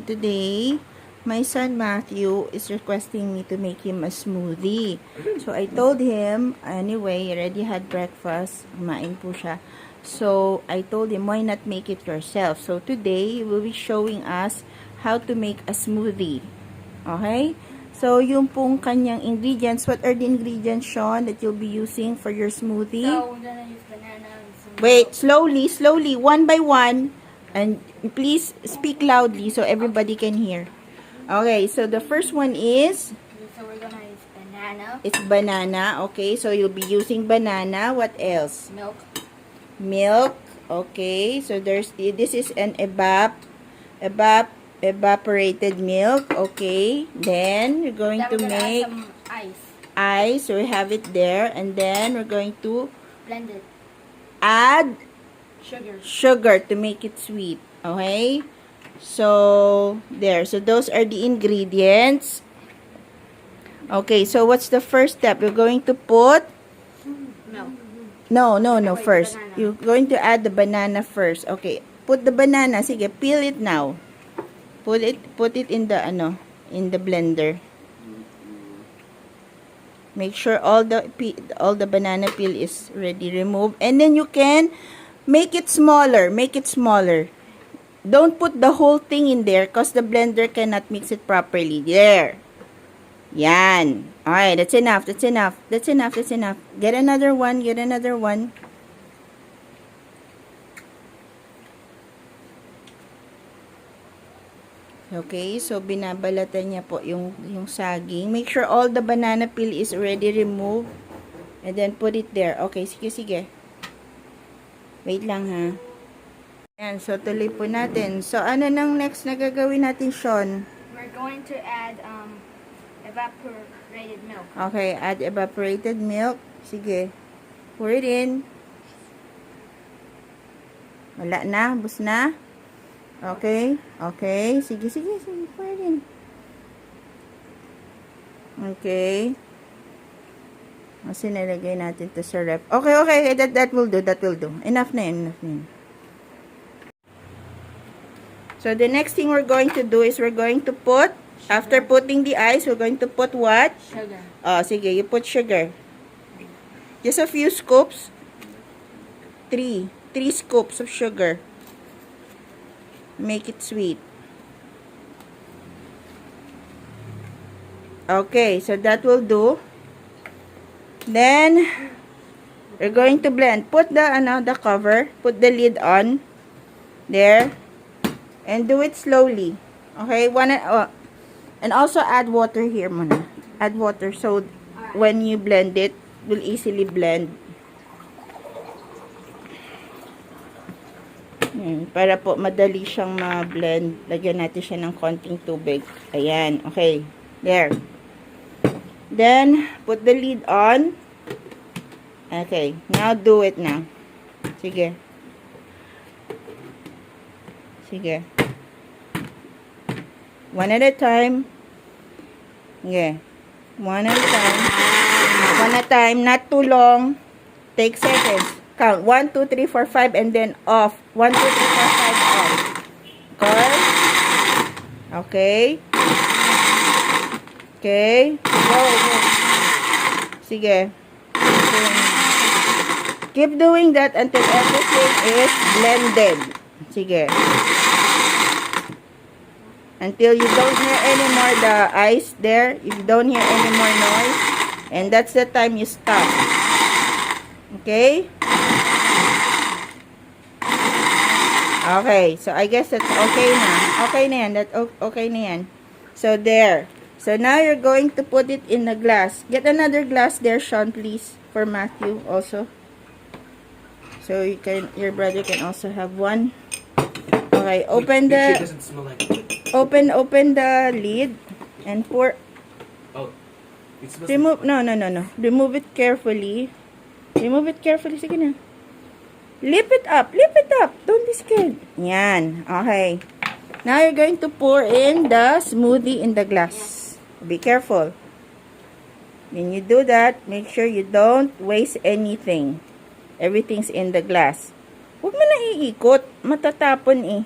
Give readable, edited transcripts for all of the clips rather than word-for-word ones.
And today, my son Matthew is requesting me to make him a smoothie. So I told him, anyway, he already had breakfast. Kumain po siya. So I told him, why not make it yourself? So today, he will be showing us how to make a smoothie. Okay? So yung pong kanyang ingredients, what are the ingredients, Sean, that you'll be using for your smoothie? So we're gonna use banana and some Wait, slowly, one by one. And please speak loudly so everybody can hear. Okay, so the first one is? So we're gonna use banana. It's banana. Okay, so you'll be using banana. What else? Milk. Milk. Okay, so this is an evaporated milk. Okay, then we're going to make add some ice. Ice. So we have it there. And then we're going to Blend it. add Sugar to make it sweet. Okay? So, there. So, those are the ingredients. Okay, so what's the first step? You're going to put? milk. No. Wait, First. banana. You're going to add the banana first. Okay. Put the banana. Sige, peel it now. Put it in the, in the blender. Make sure all the banana peel is already removed. And then you can make it smaller. Don't put the whole thing in there because the blender cannot mix it properly. There. Yan. Alright, that's enough. Get another one. Okay, so binabalatan niya po yung saging. Make sure all the banana peel is already removed. And then put it there. Okay, sige. Wait lang ha. Ayan, so tuloy po natin. So ano nang next na gagawin natin, Sean? We're going to add evaporated milk. Okay, add evaporated milk. Sige. Pour it in. Wala na, bus na. Okay. Sige. Pour it in. Okay. Kasi nilagay natin to sa ref. Okay. That will do. Enough na yun. So, the next thing we're going to do is we're going to put, after putting the ice, we're going to put what? Sugar. Oh, sige, you put sugar. Just a few scoops. 3 scoops of sugar. Make it sweet. Okay, so that will do. Then, we're going to blend. Put the cover. Put the lid on. There. And do it slowly. Okay? And also add water here muna. Add water so when you blend it will easily blend. Para po madali siyang ma-blend. Lagyan natin siya ng konting tubig. Ayan. Okay. There. Then, put the lid on. Okay. Now, do it now. Sige. One at a time. Yeah. One at a time. Not too long. Take seconds. Count. 1, 2, 3, 4, 5. And then off. 1, 2, 3, 4, 5. Off. Okay. Go. Sige. Keep doing that until everything is blended. Sige. Until you don't hear anymore the ice there. If you don't hear any more noise. And that's the time you stop. Okay? Okay. So, I guess that's okay na. Okay na yan. So, there. So, now you're going to put it in a glass. Get another glass there, Sean, please. For Matthew also. So, your brother can also have one. Okay. Open the... It doesn't smell like it. Open the lid and pour. Oh, it's supposed Remove. No. Remove it carefully. Sige na. Lift it up. Don't be scared. Yan. Okay. Now you're going to pour in the smoothie in the glass. Be careful. When you do that, make sure you don't waste anything. Everything's in the glass. Huwag mo na iikot. Matatapon eh.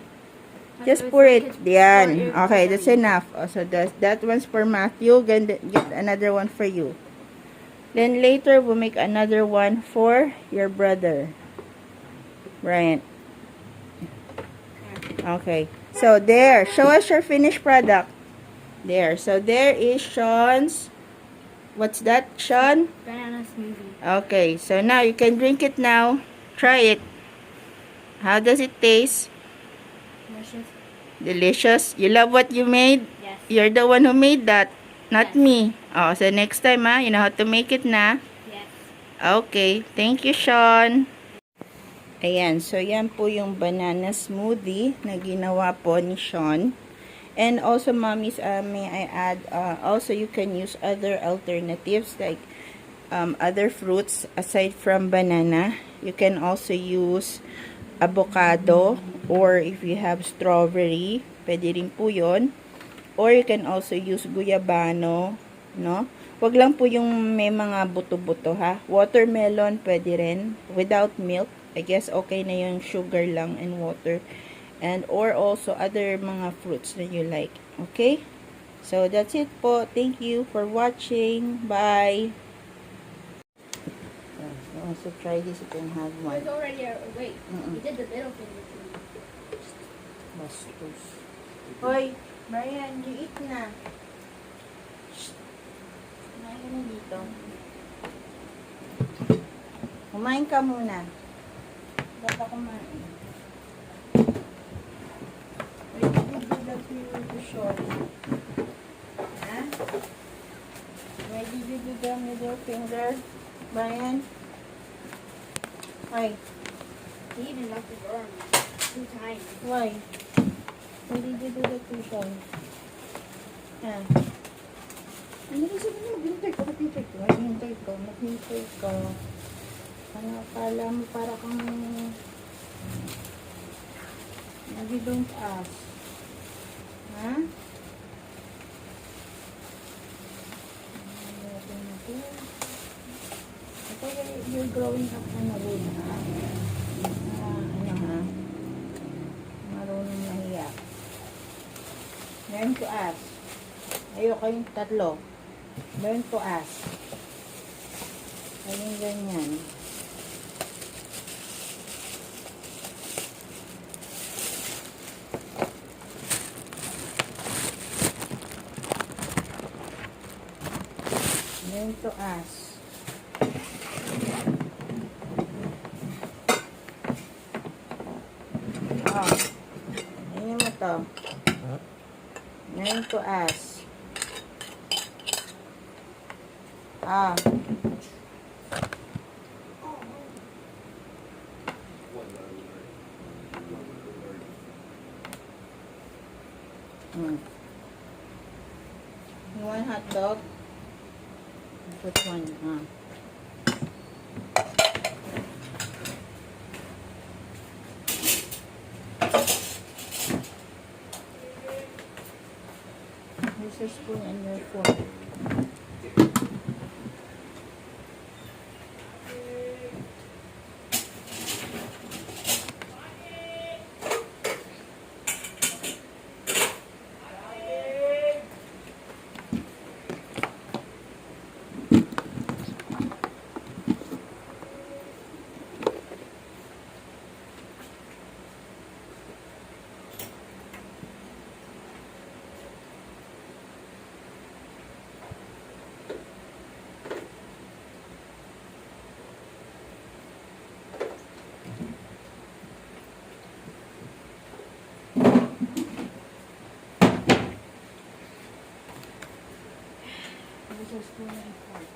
Just pour it. Yan. Okay, that's enough. Oh, so that one's for Matthew. Get another one for you. Then later, we'll make another one for your brother. Brian. Okay. So there. Show us your finished product. There. So there is Sean's. What's that, Sean? Banana smoothie. Okay. So now you can drink it now. Try it. How does it taste? Delicious. Delicious. You love what you made? Yes. You're the one who made that. Not Yes. me. Oh, so next time, you know how to make it na? Yes. Okay. Thank you, Sean. Ayan. So, yan po yung banana smoothie na ginawa po ni Sean. And also, mommies, may I add, also you can use other alternatives like other fruits aside from banana. You can also use avocado, or if you have strawberry, pwede rin po yun. Or you can also use guyabano, no? Wag lang po yung may mga buto-buto, ha? Watermelon, pwede rin. Without milk, I guess okay na yung sugar lang and water. And or also other mga fruits that you like. Okay? So, that's it po. Thank you for watching. Bye! I want to try this. You can have one. There's already a wait. You did the middle finger too. Bastos. Hoy, Brian, you eat na. Shh. Kumain ka na dito. Kumain ka muna. Dapat kumain. Wait, you do the short. Ha? Why did you do the middle finger, Brian? Why? He even left his arm 2 times. Why? Why did you do that to Sean? Ah. Ano rin sabi mo? Maghintay ko. Maghintay ko. Ano akala mo para kang you don't ask. Ha? Okay, you're growing up na rin, ha? Ano, ha? Marunong mahiya. Learn to ask. Ayoko yung tatlo. Learn to ask. Ayun ganyan. Learn to ask. Oh. Ayun mo to. Learn to ask. Ah. You want hot dog? Put one. Here's your spoon and your fork. Here's your spoon and fork.